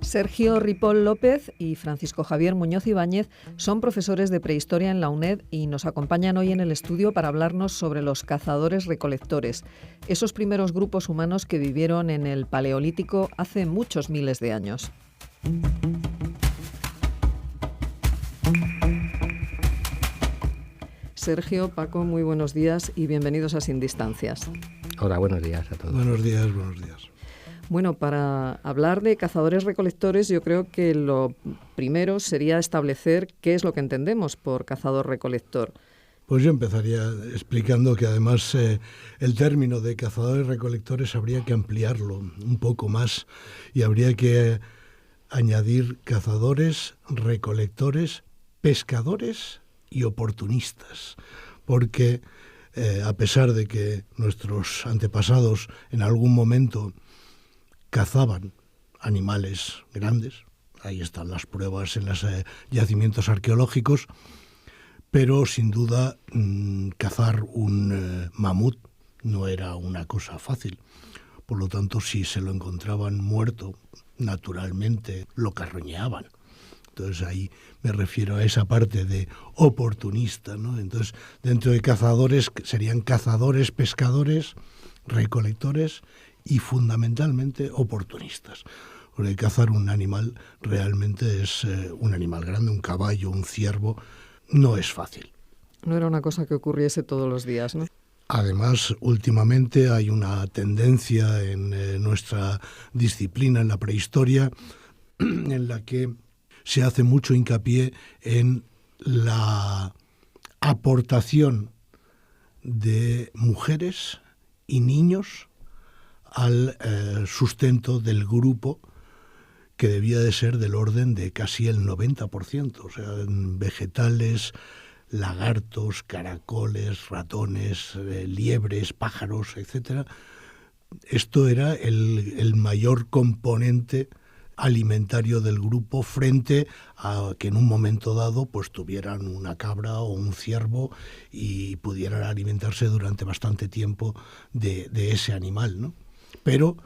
Sergio Ripoll López y Francisco Javier Muñoz Ibáñez son profesores de prehistoria en la UNED y nos acompañan hoy en el estudio para hablarnos sobre los cazadores-recolectores, esos primeros grupos humanos que vivieron en el Paleolítico hace muchos miles de años. Sergio, Paco, muy buenos días y bienvenidos a Sin Distancias. Hola, buenos días a todos. Buenos días, buenos días. Bueno, para hablar de cazadores-recolectores, yo creo que lo primero sería establecer qué es lo que entendemos por cazador-recolector. Pues yo empezaría explicando que además el término de cazadores-recolectores habría que ampliarlo un poco más y habría que añadir cazadores, recolectores, pescadores y oportunistas, porque a pesar de que nuestros antepasados en algún momento cazaban animales grandes, ahí están las pruebas en los yacimientos arqueológicos, pero sin duda cazar un mamut no era una cosa fácil. Por lo tanto, si se lo encontraban muerto, naturalmente lo carroñeaban. Entonces ahí me refiero a esa parte de oportunista, ¿no? Entonces, dentro de cazadores serían cazadores, pescadores, recolectores y fundamentalmente oportunistas. Porque cazar un animal realmente es un animal grande, un caballo, un ciervo, no es fácil. No era una cosa que ocurriese todos los días, ¿no? Además, últimamente hay una tendencia en nuestra disciplina, en la prehistoria, en la que se hace mucho hincapié en la aportación de mujeres y niños al sustento del grupo, que debía de ser del orden de casi el 90%, o sea, vegetales, lagartos, caracoles, ratones, liebres, pájaros, etc. Esto era el mayor componente alimentario del grupo frente a que en un momento dado pues tuvieran una cabra o un ciervo y pudieran alimentarse durante bastante tiempo de ese animal, ¿no? Pero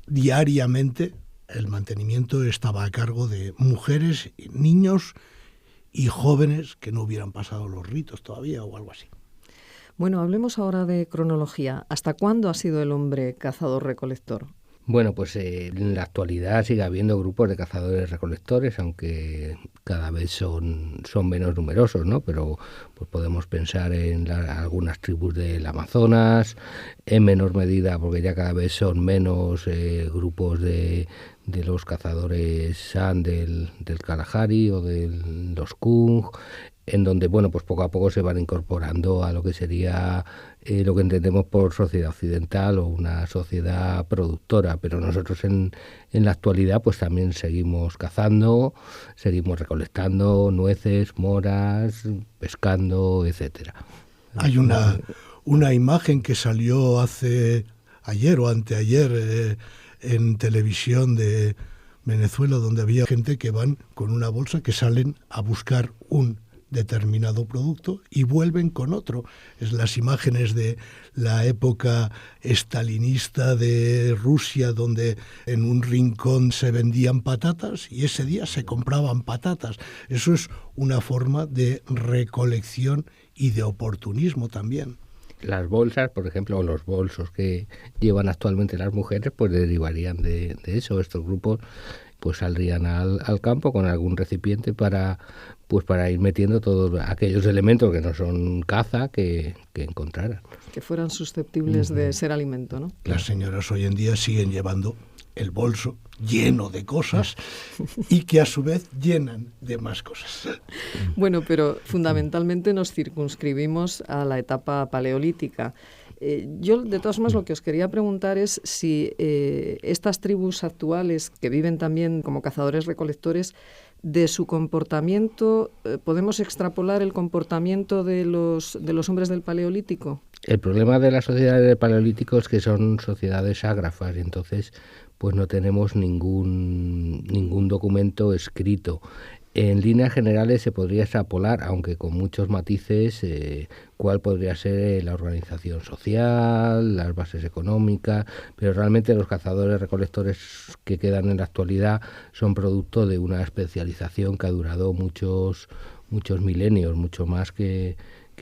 diariamente el mantenimiento estaba a cargo de mujeres, niños y jóvenes que no hubieran pasado los ritos todavía o algo así. Bueno, hablemos ahora de cronología. ¿Hasta cuándo ha sido el hombre cazador-recolector? Bueno, pues en la actualidad sigue habiendo grupos de cazadores-recolectores, aunque cada vez son menos numerosos, ¿no? Pero pues podemos pensar en algunas tribus del Amazonas, en menor medida, porque ya cada vez son menos grupos de los cazadores San del Kalahari o de los Kung, en donde, bueno, pues poco a poco se van incorporando a lo que sería lo que entendemos por sociedad occidental o una sociedad productora, pero nosotros en la actualidad pues también seguimos cazando, seguimos recolectando nueces, moras, pescando, etcétera. Hay una imagen que salió hace ayer o anteayer en televisión de Venezuela, donde había gente que van con una bolsa, que salen a buscar un determinado producto y vuelven con otro. Es las imágenes de la época estalinista de Rusia, donde en un rincón se vendían patatas y ese día se compraban patatas. Eso es una forma de recolección y de oportunismo también. Las bolsas, por ejemplo, o los bolsos que llevan actualmente las mujeres, pues derivarían de eso. Estos grupos pues saldrían al campo con algún recipiente para ir metiendo todos aquellos elementos que no son caza que encontraran. Que fueran susceptibles de ser alimento, ¿no? Las señoras hoy en día siguen llevando el bolso lleno de cosas y que a su vez llenan de más cosas. Bueno, pero fundamentalmente nos circunscribimos a la etapa paleolítica. Yo, de todas formas, lo que os quería preguntar es si estas tribus actuales que viven también como cazadores-recolectores, de su comportamiento, ¿podemos extrapolar el comportamiento de los hombres del Paleolítico? El problema de las sociedades del Paleolítico es que son sociedades ágrafas, y entonces pues no tenemos ningún documento escrito. En líneas generales se podría extrapolar, aunque con muchos matices, cuál podría ser la organización social, las bases económicas, pero realmente los cazadores-recolectores que quedan en la actualidad son producto de una especialización que ha durado muchos milenios, mucho más que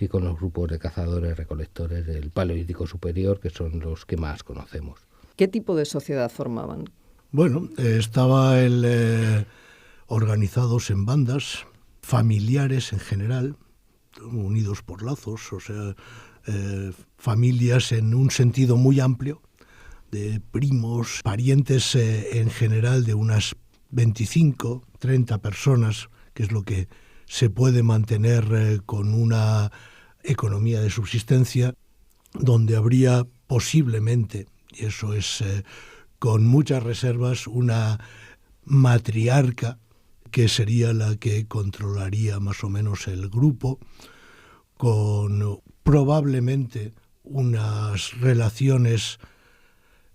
con los grupos de cazadores-recolectores del Paleolítico Superior, que son los que más conocemos. ¿Qué tipo de sociedad formaban? Bueno, estaba organizados en bandas, familiares en general, unidos por lazos, o sea, familias en un sentido muy amplio, de primos, parientes en general de unas 25, 30 personas, que es lo que se puede mantener con una economía de subsistencia, donde habría posiblemente, y eso es con muchas reservas, una matriarca que sería la que controlaría más o menos el grupo, con probablemente unas relaciones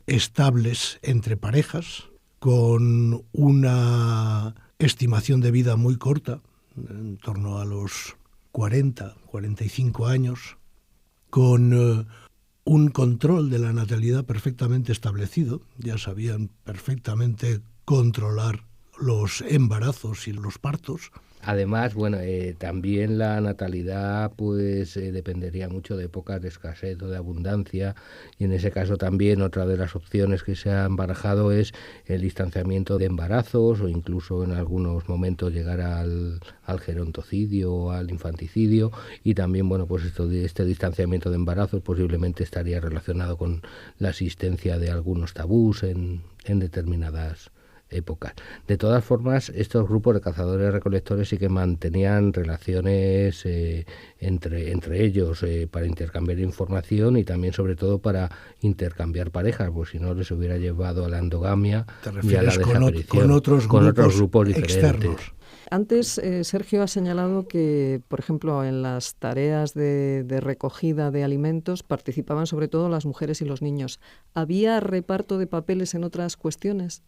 estables entre parejas, con una estimación de vida muy corta, en torno a los 40, 45 años, con un control de la natalidad perfectamente establecido. Ya sabían perfectamente controlar los embarazos y los partos. Además, bueno, también la natalidad dependería mucho de épocas de escasez o de abundancia, y en ese caso también otra de las opciones que se han barajado es el distanciamiento de embarazos, o incluso en algunos momentos llegar al gerontocidio o al infanticidio, y también, bueno, pues este distanciamiento de embarazos posiblemente estaría relacionado con la existencia de algunos tabús en determinadas épocas. De todas formas, estos grupos de cazadores-recolectores sí que mantenían relaciones entre ellos para intercambiar información y también, sobre todo, para intercambiar parejas, pues si no les hubiera llevado a la endogamia y a la desaparición con otros grupos diferentes. Externos. Antes, Sergio ha señalado que, por ejemplo, en las tareas de recogida de alimentos participaban sobre todo las mujeres y los niños. ¿Había reparto de papeles en otras cuestiones?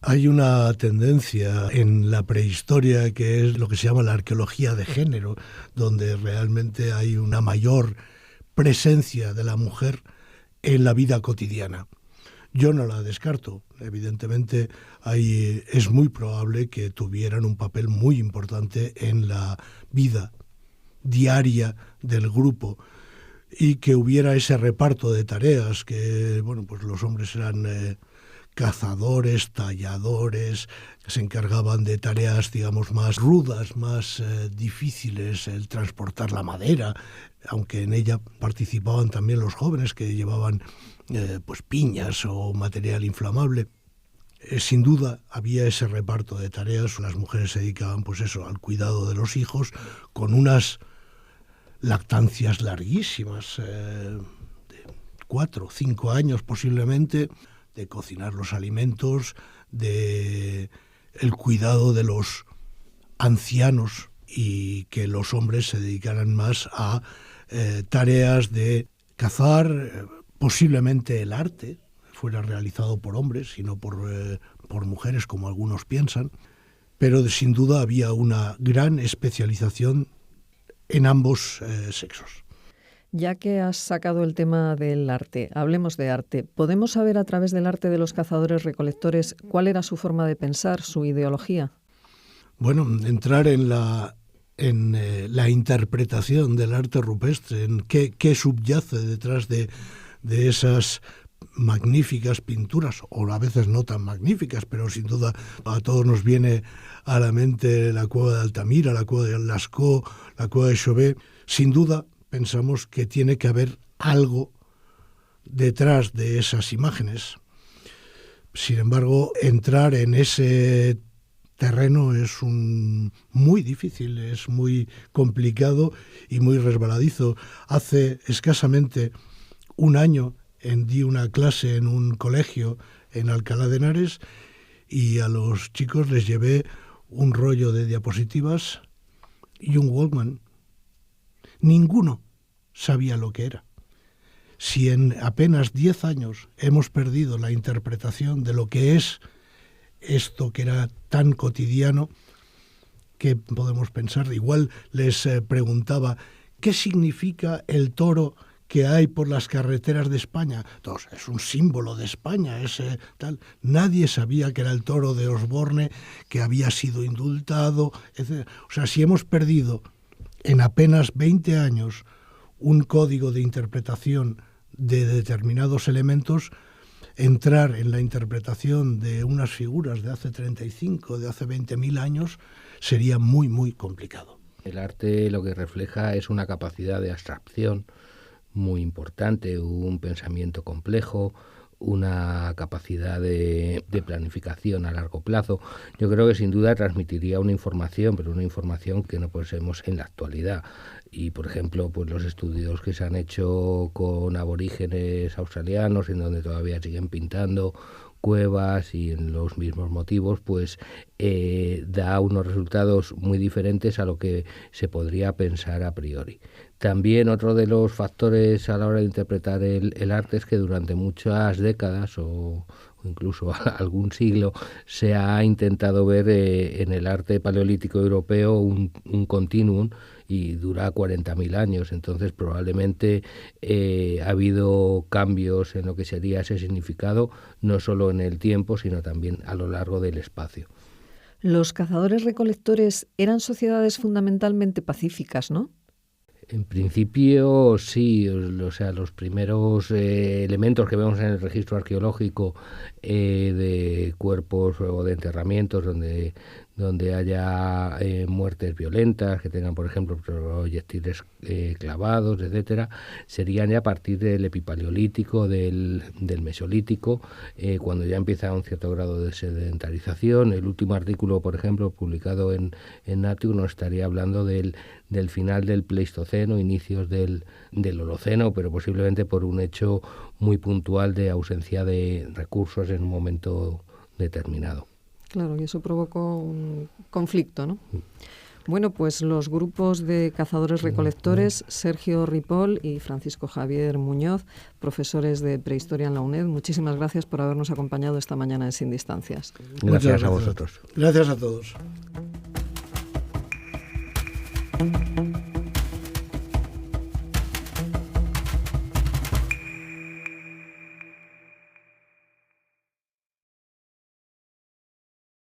Hay una tendencia en la prehistoria que es lo que se llama la arqueología de género, donde realmente hay una mayor presencia de la mujer en la vida cotidiana. Yo no la descarto. Evidentemente es muy probable que tuvieran un papel muy importante en la vida diaria del grupo y que hubiera ese reparto de tareas, que bueno, pues los hombres eran cazadores, talladores, que se encargaban de tareas, digamos, más rudas, más difíciles, el transportar la madera, aunque en ella participaban también los jóvenes que llevaban pues piñas o material inflamable. Sin duda había ese reparto de tareas. Las mujeres se dedicaban, pues eso, al cuidado de los hijos, con unas lactancias larguísimas, de 4 o 5 años posiblemente, de cocinar los alimentos, de el cuidado de los ancianos, y que los hombres se dedicaran más a tareas de cazar, posiblemente el arte fuera realizado por hombres y no por mujeres, como algunos piensan, pero sin duda había una gran especialización en ambos sexos. Ya que has sacado el tema del arte, hablemos de arte. ¿Podemos saber a través del arte de los cazadores-recolectores cuál era su forma de pensar, su ideología? Bueno, entrar en la interpretación del arte rupestre, en qué subyace detrás de esas magníficas pinturas, o a veces no tan magníficas, pero sin duda a todos nos viene a la mente la cueva de Altamira, la cueva de Lascaux, la cueva de Chauvet. Sin duda pensamos que tiene que haber algo detrás de esas imágenes. Sin embargo, entrar en ese terreno es muy difícil, es muy complicado y muy resbaladizo. Hace escasamente un año di una clase en un colegio en Alcalá de Henares y a los chicos les llevé un rollo de diapositivas y un Walkman. Ninguno sabía lo que era. Si en apenas 10 años hemos perdido la interpretación de lo que es esto que era tan cotidiano, ¿qué podemos pensar? Igual les preguntaba, ¿qué significa el toro que hay por las carreteras de España? Entonces, es un símbolo de España, tal. Nadie sabía que era el toro de Osborne, que había sido indultado, etc. O sea, si hemos perdido en apenas 20 años un código de interpretación de determinados elementos, entrar en la interpretación de unas figuras de hace 35, de hace 20.000 años, sería muy, muy complicado. El arte lo que refleja es una capacidad de abstracción muy importante, un pensamiento complejo, una capacidad de planificación a largo plazo. Yo creo que sin duda transmitiría una información, pero una información que no poseemos en la actualidad. Y, por ejemplo, pues los estudios que se han hecho con aborígenes australianos, en donde todavía siguen pintando cuevas y en los mismos motivos, pues da unos resultados muy diferentes a lo que se podría pensar a priori. También otro de los factores a la hora de interpretar el arte es que durante muchas décadas o incluso algún siglo se ha intentado ver en el arte paleolítico europeo un continuum, y dura 40.000 años, entonces probablemente ha habido cambios en lo que sería ese significado, no solo en el tiempo, sino también a lo largo del espacio. Los cazadores-recolectores eran sociedades fundamentalmente pacíficas, ¿no? En principio sí, o sea, los primeros elementos que vemos en el registro arqueológico de cuerpos o de enterramientos donde haya muertes violentas, que tengan, por ejemplo, proyectiles clavados, etcétera, serían ya a partir del epipaleolítico, del mesolítico, cuando ya empieza un cierto grado de sedentarización. El último artículo, por ejemplo, publicado en Nature, nos estaría hablando del final del Pleistoceno, inicios del Holoceno, pero posiblemente por un hecho muy puntual de ausencia de recursos en un momento determinado. Claro, y eso provocó un conflicto, ¿no? Bueno, pues los grupos de cazadores-recolectores, Sergio Ripoll y Francisco Javier Muñoz, profesores de prehistoria en la UNED, muchísimas gracias por habernos acompañado esta mañana en Sin Distancias. Gracias a vosotros. Gracias a todos.